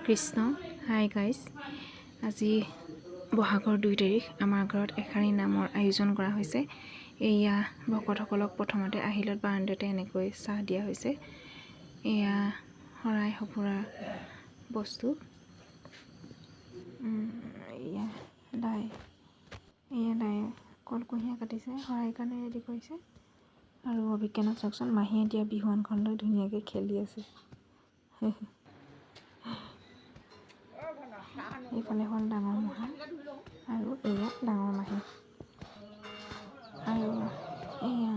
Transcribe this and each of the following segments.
Krishna. Hi guys, আজি বহাগৰ 2 তাৰিখ আমাৰ ঘৰত এষাৰি নামৰ আয়োজন কৰা হৈছে। এয়া ভকতসকলক প্ৰথমতে আহিলত বাৰাণ্ডাতে এনেকৈ চাহ দিয়া হৈছে। এয়া শৰাই সঁফুৰা বস্তু, এয়া দাই কলকুঁহিয়া কাটিছে, শৰাই কাৰণে ৰেডি কৰিছে। আৰু অভিজ্ঞানক চাওকচোন, মাহীয়ে দিয়া বিহুৱানখন লৈ ধুনীয়াকৈ খেলি আছে। এইফালে হ'ল ডাঙৰ মহা আৰু এয়া ডাঙৰ মাহী। আৰু এয়া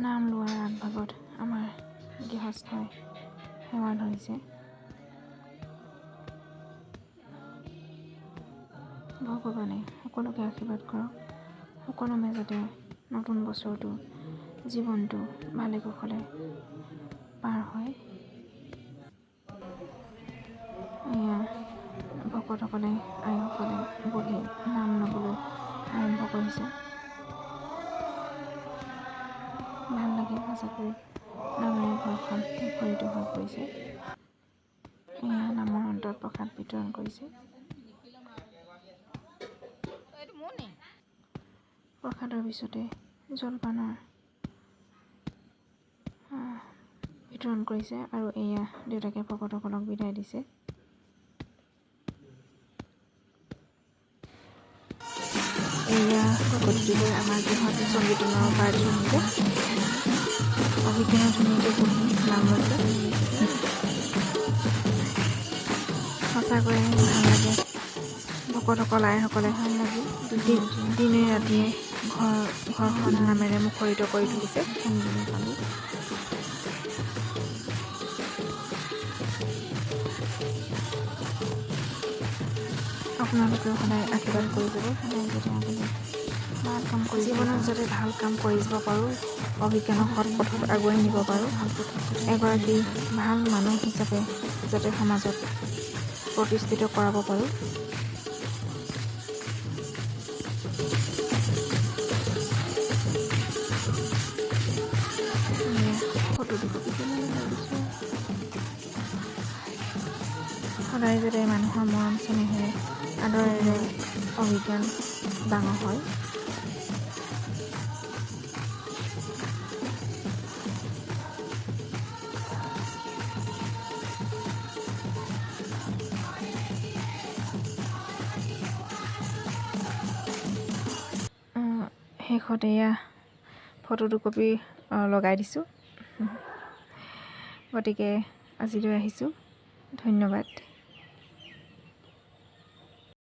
নাম লোৱাৰ আগভাগত আমাৰ গৃহস্থই সেৱা ধৰিছে। ভগৱানে সকলোকে আশীৰ্বাদ কৰক, সকলোমে যাতে নতুন বছৰটো জীৱনটো ভালে কুশলে পাৰ হয়। এয়া ভকতসকলে আইসকলে বহি নাম ল'বলৈ আৰম্ভ কৰিছে। ভাল লাগে সঁচাকৈ, নামেৰে ঘৰখন মুখৰিত হৈ পৰিছে। এয়া নামৰ অন্তত প্ৰসাদ বিতৰণ কৰিছে। প্ৰসাদৰ পিছতে জলপানৰ বিতৰণ কৰিছে আৰু এয়া দেউতাকে ভকতসকলক বিদায় দিছে। এয়া গতিকে আমাৰ গৃহত সংগীতনৰ পাৰ্টি হৈছে। অভিজ্ঞানে ধুনীয়াকৈ বহি নাম লৈছে। সঁচাকৈয়ে ভাল লাগে, ভকতসকল আইসকলে ভাল লাগে দিনে ৰাতিয়ে ঘৰখন নামেৰে মুখৰিত কৰি তুলিছে। শুনিবলৈ পালোঁ। আপোনালোকেও সদায় আশীৰ্বাদ কৰি যাব, সদায় যাতে আমি ভাল কাম কৰি জীৱনত যাতে ভাল কাম কৰি যাব পাৰোঁ, অভিজ্ঞানক সৎ পথত আগুৱাই নিব পাৰোঁ, এগৰাকী ভাল মানুহ হিচাপে যাতে সমাজত প্ৰতিষ্ঠিত কৰাব পাৰোঁ। সদায় যাতে মানুহৰ মৰম চেনেহেৰে আদৰেৰে অভিজ্ঞান ডাঙৰ হয়। শেষত এয়া ফটো দুকপি লগাই দিছোঁ। গতিকে আজিলৈ আহিছোঁ, ধন্যবাদ।